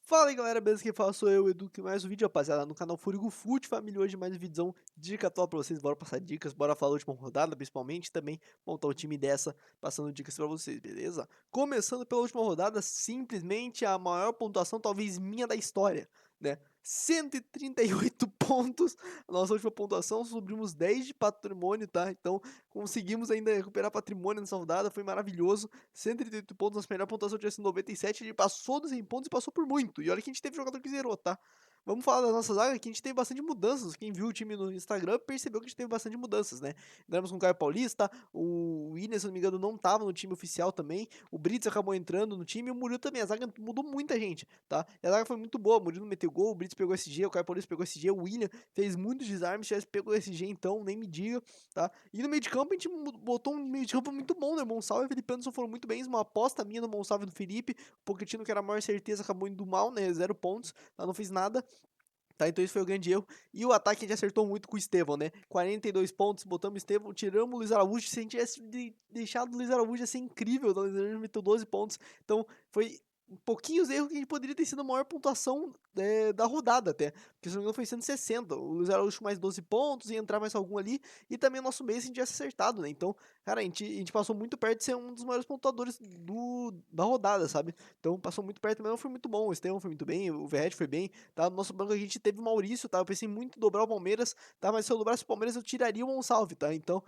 Fala aí galera, beleza? Quem fala sou eu, Edu, que mais um vídeo, rapaziada, no canal Furigo Foot Família. Hoje mais um vídeozão, dica top pra vocês, bora passar dicas, bora falar a última rodada, principalmente, também montar um time dessa, passando dicas pra vocês, beleza? Começando pela última rodada, simplesmente a maior pontuação, talvez minha, da história, né? 138 pontos, a nossa última pontuação, subimos 10 de patrimônio, tá? Então, conseguimos ainda recuperar patrimônio nessa rodada, foi maravilhoso. 138 pontos, nossa melhor pontuação tinha sido 97, ele passou dos 100 pontos e passou por muito. E olha que a gente teve jogador que zerou, tá? Vamos falar da nossa zaga, que a gente teve bastante mudanças. Quem viu o time no Instagram percebeu que a gente teve bastante mudanças, né? Entramos com o Caio Paulista, o Willian, se não me engano, não tava no time oficial também. O Brits acabou entrando no time e o Murilo também. A zaga mudou muita gente, tá? E a zaga foi muito boa. O Murilo meteu gol, o Brits pegou SG, o Caio Paulista pegou SG, o Willian fez muitos desarmes, se tivesse pegou SG então, nem me diga, tá? E no meio de campo a gente botou um meio de campo muito bom, né? Monsalve e Felipe Anderson foram muito bem. Uma aposta minha no Monsalve e do Felipe. O Pochettino, que era a maior certeza, acabou indo mal, né? 0 pontos, tá? Não fiz nada. Tá, então isso foi o grande erro. E o ataque a gente acertou muito com o Estevão, né? 42 pontos, botamos o Estevão, tiramos o Luiz Araújo. Se a gente tivesse deixado o Luiz Araújo, ia ser incrível. O Luiz Araújo meteu 12 pontos. Então foi pouquinhos erros que a gente poderia ter sido a maior pontuação da rodada até. Porque se não me engano foi 160. O Luiz Araújo com mais 12 pontos, ia entrar mais algum ali. E também o nosso mês a gente tivesse acertado, né? Então, cara, a gente passou muito perto de ser um dos maiores pontuadores da rodada, sabe? Então passou muito perto, mas não foi muito bom. O Estevão foi muito bem, o Verratti foi bem, tá? No nosso banco a gente teve o Maurício, tá? Eu pensei muito em dobrar o Palmeiras, tá? Mas se eu dobrasse o Palmeiras eu tiraria o Monsalve, tá? Então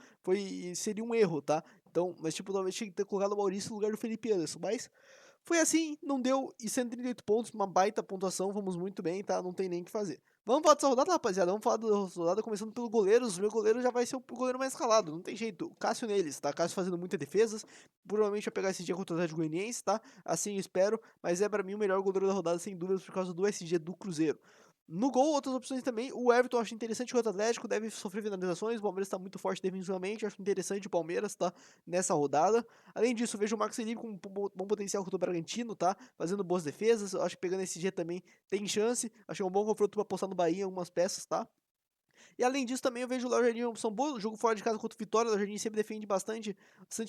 seria um erro, tá? Então, mas tipo, talvez tinha que ter colocado o Maurício no lugar do Felipe Anderson, mas foi assim, não deu, e 138 pontos, uma baita pontuação, vamos muito bem, tá? Não tem nem o que fazer. Vamos falar dessa rodada, rapaziada, vamos falar da rodada, começando pelo goleiro. O meu goleiro já vai ser o goleiro mais escalado, não tem jeito. O Cássio neles, tá? Cássio fazendo muitas defesas, provavelmente vai pegar esse dia contra o Atlético Goianiense, tá? Assim eu espero, mas é pra mim o melhor goleiro da rodada, sem dúvidas, por causa do SG do Cruzeiro. No gol, outras opções também. O Everton eu acho interessante contra o Atlético, deve sofrer finalizações. O Palmeiras está muito forte defensivamente. Acho interessante o Palmeiras, tá? Nessa rodada. Além disso, vejo o Marcos Felipe com um bom potencial contra o Bragantino, tá? Fazendo boas defesas. Eu acho que pegando esse G também tem chance. Acho que é um bom confronto para apostar no Bahia em algumas peças, tá? E além disso, também eu vejo o Léo Jardim uma opção boa. O jogo fora de casa contra o Vitória, o Léo Jardim sempre defende bastante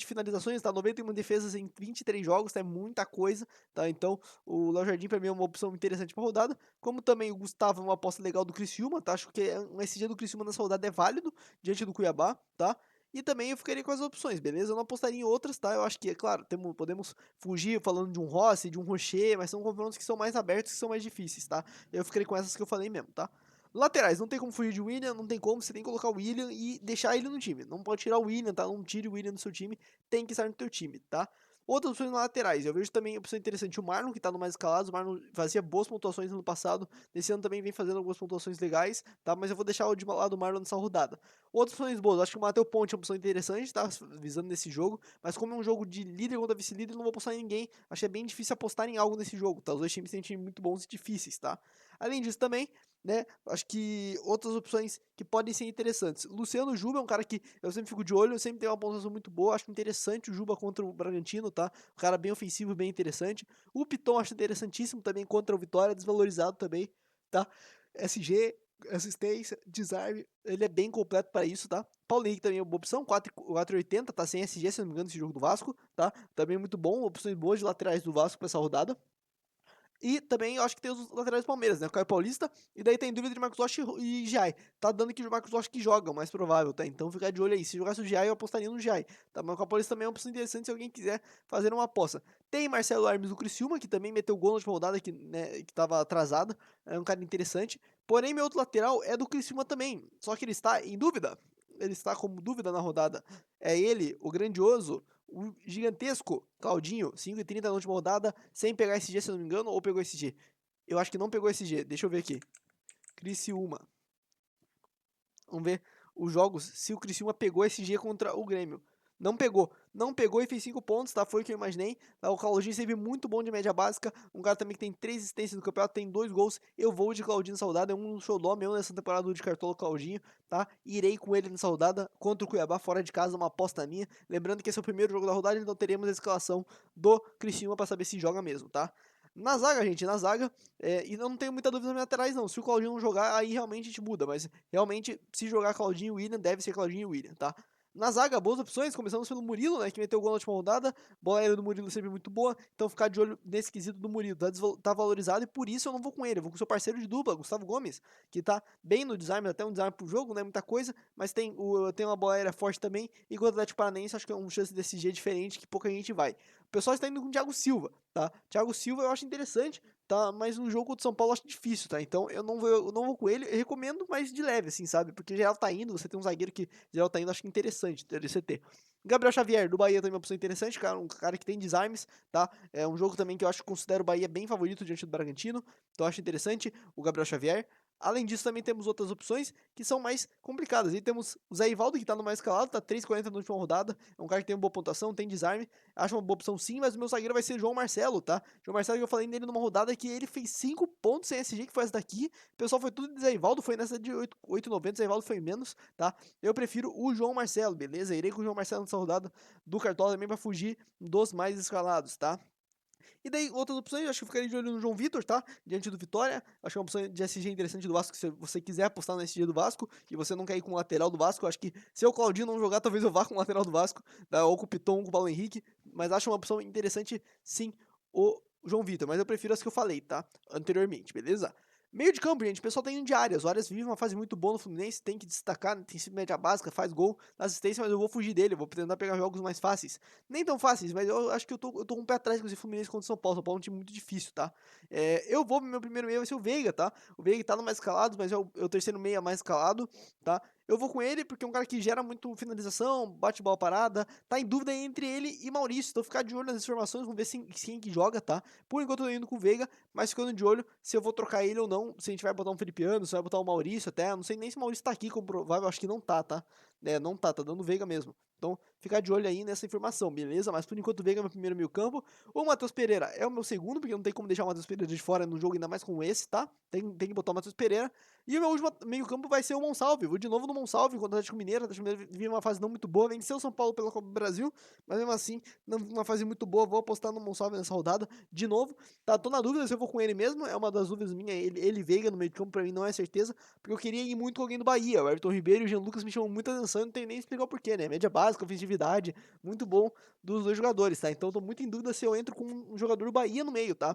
finalizações, tá? 91 defesas em 23 jogos, tá? É muita coisa, tá? Então, o Léo Jardim pra mim é uma opção interessante pra rodada. Como também o Gustavo é uma aposta legal do Criciúma, tá? Acho que um SG do Criciúma nessa rodada é válido diante do Cuiabá, tá? E também eu ficaria com as opções, beleza? Eu não apostaria em outras, tá? Eu acho que, é claro, podemos fugir falando de um Rossi, de um Rocher, mas são confrontos que são mais abertos, que são mais difíceis, tá? Eu ficaria com essas que eu falei mesmo, tá? Laterais, não tem como fugir de William, não tem como, você tem que colocar o William e deixar ele no time. Não pode tirar o William, tá? Não tire o William do seu time, tem que estar no teu time, tá? Outras opções laterais, eu vejo também a opção interessante o Marlon, que tá no mais escalado. O Marlon fazia boas pontuações no ano passado, nesse ano também vem fazendo algumas pontuações legais, tá? Mas eu vou deixar o de lado do Marlon nessa rodada. Outras opções boas, eu acho que o Matheus Ponte é uma opção interessante, tá? Visando nesse jogo, mas como é um jogo de líder contra vice-líder, não vou apostar em ninguém. Acho que é bem difícil apostar em algo nesse jogo, tá? Os dois times têm times muito bons e difíceis, tá? Além disso também, né? Acho que outras opções que podem ser interessantes. Luciano Juba é um cara que eu sempre fico de olho, sempre tem uma pontuação muito boa. Acho interessante o Juba contra o Bragantino, tá? Um cara bem ofensivo, bem interessante. O Piton acho interessantíssimo também contra o Vitória, desvalorizado também, tá? SG, assistência, desarme, ele é bem completo para isso, tá? Paulo Henrique também é uma boa opção, 4,80, tá sem SG, se não me engano, esse jogo do Vasco, tá? Também muito bom, opções boas de laterais do Vasco para essa rodada. E também eu acho que tem os laterais do Palmeiras, né? O Caio Paulista. E daí tem dúvida de Marcos Rocha e Giai. Tá dando que o Marcos Rocha que joga, o mais provável, tá? Então ficar de olho aí. Se jogasse o Giai, eu apostaria no Giai. Tá? Mas o Caio Paulista também é uma opção interessante se alguém quiser fazer uma aposta. Tem Marcelo Hermes do Criciúma, que também meteu gol na última rodada, que tava atrasada. É um cara interessante. Porém, meu outro lateral é do Criciúma também. Só que ele está em dúvida. Ele está como dúvida na rodada. É ele, o grandioso, o gigantesco Claudinho, 5,30 na última rodada, sem pegar SG, se eu não me engano, ou pegou SG? Eu acho que não pegou SG, deixa eu ver aqui. Criciúma. Vamos ver os jogos, se o Criciúma pegou SG contra o Grêmio. Não pegou e fez 5 pontos, tá? Foi o que eu imaginei. O Claudinho sempre muito bom de média básica. Um cara também que tem 3 assistências no campeonato, tem 2 gols. Eu vou de Claudinho nessa rodada, é um xodó meu nessa temporada de Cartola Claudinho, tá? Irei com ele nessa rodada contra o Cuiabá, fora de casa, uma aposta minha. Lembrando que esse é o primeiro jogo da rodada, então teremos a escalação do Criciúma pra saber se joga mesmo, tá? Na zaga, gente, na zaga, e eu não tenho muita dúvida nos laterais, não. Se o Claudinho não jogar, aí realmente a gente muda. Mas realmente, se jogar Claudinho e William, deve ser Claudinho e William, tá? Na zaga, boas opções, começamos pelo Murilo, né, que meteu o gol na última rodada, bola aérea do Murilo sempre muito boa, então ficar de olho nesse quesito do Murilo, tá valorizado e por isso eu não vou com ele, eu vou com o seu parceiro de dupla, Gustavo Gomes, que tá bem no desarme, até um desarme pro jogo, né, muita coisa, mas tem uma bola aérea forte também, e com o Atlético Paranaense acho que é uma chance desse G diferente que pouca gente vai. O pessoal está indo com o Thiago Silva, tá? Thiago Silva eu acho interessante, tá? Mas no jogo contra o São Paulo eu acho difícil, tá? Então eu não vou com ele, eu recomendo, mas de leve, assim, sabe? Porque geral tá indo, você tem um zagueiro que geral tá indo, acho que interessante de você ter. Gabriel Xavier, do Bahia, também é uma opção interessante, cara, um cara que tem desarmes, tá? É um jogo também que eu acho que considero o Bahia bem favorito diante do Bragantino, então eu acho interessante o Gabriel Xavier. Além disso, também temos outras opções que são mais complicadas. E temos o Zé Ivaldo, que tá no mais escalado, tá 3,40 na última rodada. É um cara que tem uma boa pontuação, tem desarme. Acho uma boa opção sim, mas o meu zagueiro vai ser João Marcelo, tá? João Marcelo, que eu falei nele numa rodada que ele fez 5 pontos sem SG, que foi essa daqui. O pessoal foi tudo de Zé Ivaldo, foi nessa de 8,90, Zé Ivaldo foi menos, tá? Eu prefiro o João Marcelo, beleza? Irei com o João Marcelo nessa rodada do Cartola também pra fugir dos mais escalados, tá? E daí, outras opções, acho que eu ficaria de olho no João Vitor, tá? Diante do Vitória. Acho que é uma opção de SG interessante do Vasco, se você quiser apostar no SG do Vasco, e você não quer ir com o lateral do Vasco. Acho que se o Claudinho não jogar, talvez eu vá com o lateral do Vasco, tá? Ou com o Piton, ou com o Paulo Henrique. Mas acho uma opção interessante, sim, o João Vitor. Mas eu prefiro as que eu falei, tá? Anteriormente, beleza? Meio de campo, gente, o pessoal tá indo de áreas. O Arias vive uma fase muito boa no Fluminense, tem que destacar, tem sido média básica, faz gol, assistência, mas eu vou fugir dele, eu vou tentar pegar jogos mais fáceis. Nem tão fáceis, mas eu acho que eu tô com um pé atrás com esse Fluminense contra o São Paulo. São Paulo é um time muito difícil, tá? Eu vou, meu primeiro meia vai ser o Veiga, tá? O Veiga tá no mais escalado, mas é o terceiro meia mais escalado, tá? Eu vou com ele porque é um cara que gera muito finalização, bate bola parada, tá em dúvida entre ele e Maurício, então ficar de olho nas informações, vamos ver quem que joga, tá? Por enquanto eu tô indo com o Veiga, mas ficando de olho se eu vou trocar ele ou não, se a gente vai botar um Felipeano, se vai botar o Maurício até, não sei nem se o Maurício tá aqui como provável, acho que não tá? Não tá dando Veiga mesmo. Então, ficar de olho aí nessa informação, beleza? Mas por enquanto o Veiga é meu primeiro meio campo. O Matheus Pereira é o meu segundo, porque não tem como deixar o Matheus Pereira de fora no jogo, ainda mais com esse, tá? Tem que botar o Matheus Pereira. E o meu último meio campo vai ser o Monsalve. Vou de novo no Monsalve contra o Atlético Mineiro. O Atlético Mineiro vive uma fase não muito boa, venceu o São Paulo pela Copa do Brasil, mas mesmo assim, não uma fase muito boa. Vou apostar no Monsalve nessa rodada de novo. Tá, tô na dúvida se eu vou com ele mesmo, é uma das dúvidas minhas. Ele Veiga no meio de campo pra mim não é certeza, porque eu queria ir muito com alguém do Bahia. O Everton Ribeiro e o Jean Lucas me chamam muita atenção, não tem nem explicar o porquê, né? Média básica, ofensividade, muito bom dos dois jogadores, tá? Então tô muito em dúvida se eu entro com um jogador do Bahia no meio, tá?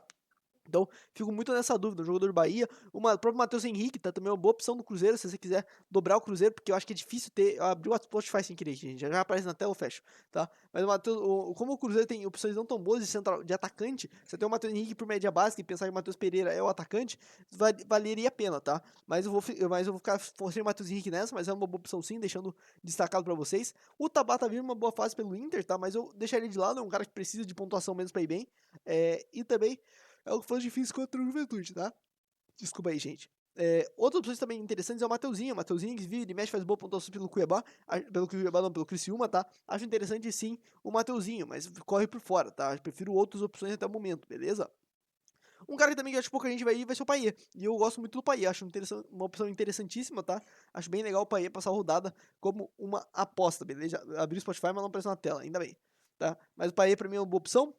Então, fico muito nessa dúvida. O jogador do Bahia, o próprio Matheus Henrique, tá também uma boa opção do Cruzeiro, se você quiser dobrar o Cruzeiro, porque eu acho que é difícil ter. Eu abri o Spotify sem querer, gente. Já aparece na tela, eu fecho, tá? Mas o Matheus, como o Cruzeiro tem opções não tão boas de central, de atacante, você tem o Matheus Henrique por média básica e pensar que o Matheus Pereira é o atacante, valeria a pena, tá? Mas eu vou ficar forçando o Matheus Henrique nessa, mas é uma boa opção sim, deixando destacado pra vocês. O Tabata vive uma boa fase pelo Inter, tá? Mas eu deixaria ele de lado, é um cara que precisa de pontuação menos pra ir bem. E também é o que faz difícil contra o Juventude, tá? Desculpa aí, gente. Outras opções também interessantes é o Mateuzinho. O Mateuzinho que vive, ele mexe, faz boa pontuação pelo Cuiabá. Pelo Cuiabá, não, pelo Criciúma, tá? Acho interessante sim o Mateuzinho, mas corre por fora, tá? Eu prefiro outras opções até o momento, beleza? Um cara que também que acho que pouca gente vai ir vai ser o Paier. E eu gosto muito do Paier, acho uma opção interessantíssima, tá? Acho bem legal o Paier passar a rodada como uma aposta, beleza? Abri o Spotify, mas não apareceu na tela, ainda bem, tá? Mas o Paier pra mim é uma boa opção.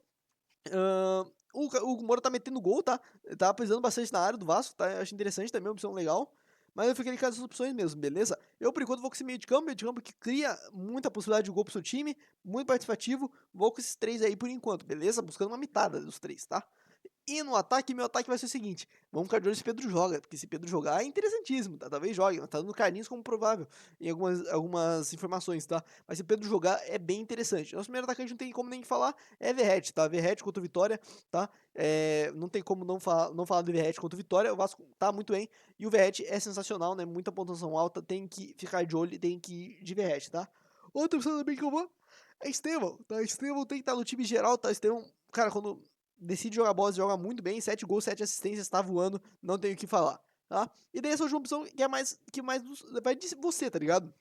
O Moura tá metendo gol, tá? Tá pisando bastante na área do Vasco, tá? Eu acho interessante também, uma opção legal. Mas eu fiquei com essas opções mesmo, beleza? Eu, por enquanto, vou com esse meio de campo que cria muita possibilidade de gol pro seu time, muito participativo. Vou com esses três aí por enquanto, beleza? Buscando uma mitada dos três, tá? E no ataque, meu ataque vai ser o seguinte: vamos ficar de olho se Pedro joga, porque se Pedro jogar é interessantíssimo, tá? Talvez jogue, mas tá dando Carlinhos como provável em algumas informações, tá? Mas se Pedro jogar é bem interessante. Nosso primeiro atacante não tem como nem falar, é Verratti, tá? Verratti contra o Vitória, tá? Não tem como não falar do Verratti contra o Vitória, o Vasco tá muito bem, e o Verratti é sensacional, né? Muita pontuação alta, tem que ficar de olho e tem que ir de Verratti, tá? Outra opção também que eu vou é Estevão, tá? Estevão tem que estar no time geral, tá? Estevão, cara, quando decide jogar bola, joga muito bem, 7 gols, 7 assistências, tá voando, não tenho o que falar, tá? E daí essa última opção que mais vai de você, tá ligado?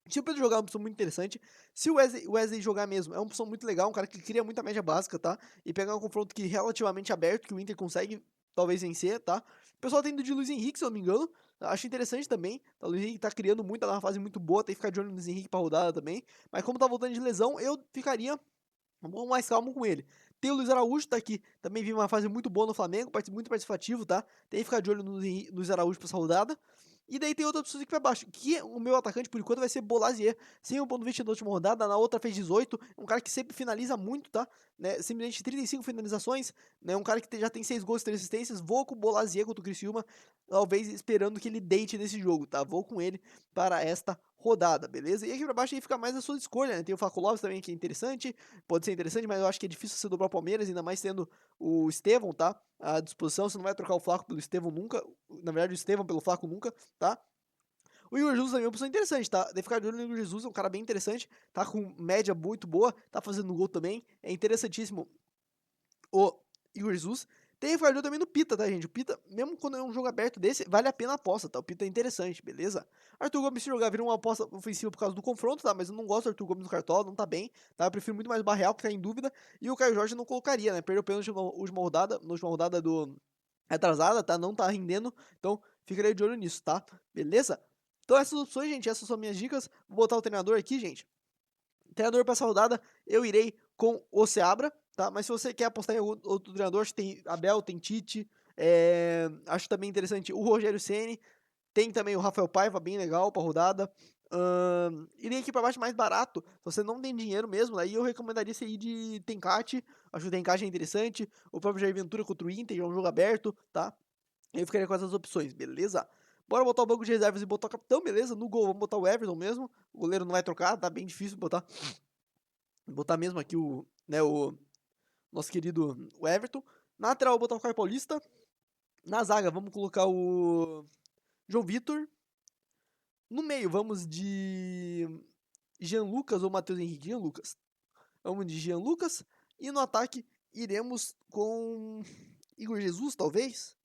Se o Pedro jogar é uma opção muito interessante, se o Wesley jogar mesmo, é uma opção muito legal, um cara que cria muita média básica, tá? E pegar um confronto que relativamente aberto, que o Inter consegue talvez vencer, tá? O pessoal tem ido de Luiz Henrique, se eu não me engano, acho interessante também, tá? O Luiz Henrique tá criando muito, tá numa fase muito boa, tem que ficar de olho no Luiz Henrique pra rodada também, mas como tá voltando de lesão, eu ficaria vamos mais calmo com ele. Tem o Luiz Araújo, tá aqui. Também vive uma fase muito boa no Flamengo, muito participativo, tá? Tem que ficar de olho no Luiz Araújo pra essa rodada. E daí tem outras opções aqui pra baixo, que o meu atacante, por enquanto, vai ser Bolazier, sem o ponto 20 na última rodada, na outra fez 18, um cara que sempre finaliza muito, tá? Né? Simplesmente 35 finalizações, né? Um cara que já tem 6 gols e 3 assistências, vou com o Bolazier contra o Criciúma, talvez esperando que ele deite nesse jogo, tá? Vou com ele para esta rodada, beleza? E aqui pra baixo aí fica mais a sua escolha, né? Tem o Flaco Lopes também, que é interessante, pode ser interessante, mas eu acho que é difícil você dobrar o Palmeiras, ainda mais tendo o Estevão, tá? À disposição, você não vai trocar o Flaco pelo Estevão nunca, na verdade o Estevão pelo Flaco nunca, tá? O Igor Jesus também é uma opção interessante, tá? Deve ficar de olho no Igor Jesus, é um cara bem interessante, tá com média muito boa, tá fazendo gol também, é interessantíssimo o Igor Jesus. Tem que ficar de olho também no Pita, tá, gente? O Pita, mesmo quando é um jogo aberto desse, vale a pena a aposta, tá? O Pita é interessante, beleza? Arthur Gomes, se jogar, vira uma aposta ofensiva por causa do confronto, tá? Mas eu não gosto do Arthur Gomes no Cartola, não tá bem, tá? Eu prefiro muito mais o Barreal, que tá em dúvida, e o Caio Jorge não colocaria, né? Perdeu o pênalti na última rodada do atrasada, tá? Não tá rendendo, então ficarei de olho nisso, tá? Beleza? Então essas opções, gente, essas são minhas dicas. Vou botar o treinador aqui, gente. Treinador para essa rodada, eu irei com o Seabra, tá? Mas se você quer apostar em algum outro treinador, acho que tem Abel, tem Tite, acho também interessante o Rogério Ceni, tem também o Rafael Paiva, bem legal pra rodada. Irei aqui pra baixo mais barato, se você não tem dinheiro mesmo, aí eu recomendaria você ir de Tencate, acho que o Tencate é interessante, o próprio Jair Ventura contra o Inter, é um jogo aberto, tá? Eu ficaria com essas opções, beleza? Bora botar o banco de reservas e botar o capitão, beleza? No gol, vamos botar o Everton mesmo. O goleiro não vai trocar, tá bem difícil botar. Botar mesmo aqui o, né, o nosso querido o Everton. Na lateral, botar o Caio Paulista. Na zaga, vamos colocar o João Vitor. No meio, vamos de Jean Lucas ou Matheus Henrique. Jean Lucas. Vamos de Jean Lucas. E no ataque, iremos com Igor Jesus, talvez.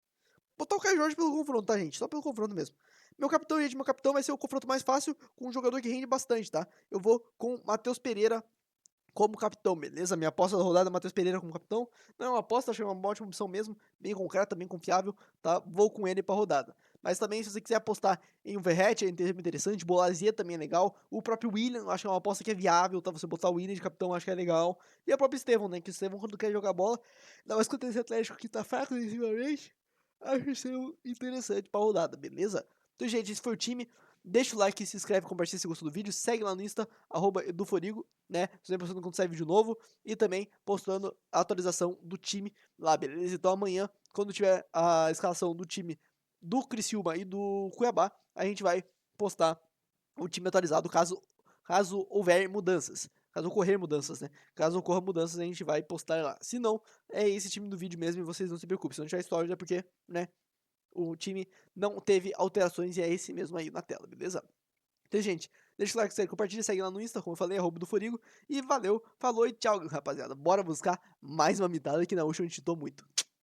Botar o Caio Jorge pelo confronto, tá, gente? Só pelo confronto mesmo. Meu capitão, gente, meu capitão vai ser o confronto mais fácil com um jogador que rende bastante, tá? Eu vou com Matheus Pereira como capitão, beleza? Minha aposta da rodada é Matheus Pereira como capitão. Não é uma aposta, achei uma ótima opção mesmo, bem concreta, bem confiável, tá? Vou com ele pra rodada. Mas também, se você quiser apostar em um Verratti, é interessante, Bolazier também é legal. O próprio William, acho que é uma aposta que é viável, tá? Você botar o William de capitão, acho que é legal. E a própria Estevão, né? Que o Estevão, quando quer jogar bola, ainda mais contra esse Atlético que tá fraco defensivamente, acho que seria interessante pra rodada, beleza? Então, gente, esse foi o time. Deixa o like, se inscreve, compartilha se gostou do vídeo. Segue lá no Insta, @eduforigo, né? Sempre postando quando sai vídeo novo. E também postando a atualização do time lá, beleza? Então amanhã, quando tiver a escalação do time do Criciúma e do Cuiabá, a gente vai postar o time atualizado caso houver mudanças. Caso ocorrer mudanças, né? Caso ocorra mudanças, a gente vai postar lá. Se não, é esse time do vídeo mesmo e vocês não se preocupem. Se não tiver história, é porque, né? O time não teve alterações e é esse mesmo aí na tela, beleza? Então, gente, deixa o like, compartilha, segue lá no Insta, como eu falei, @do Forigo. E valeu, falou e tchau, rapaziada. Bora buscar mais uma mitada que na última a gente chitou muito.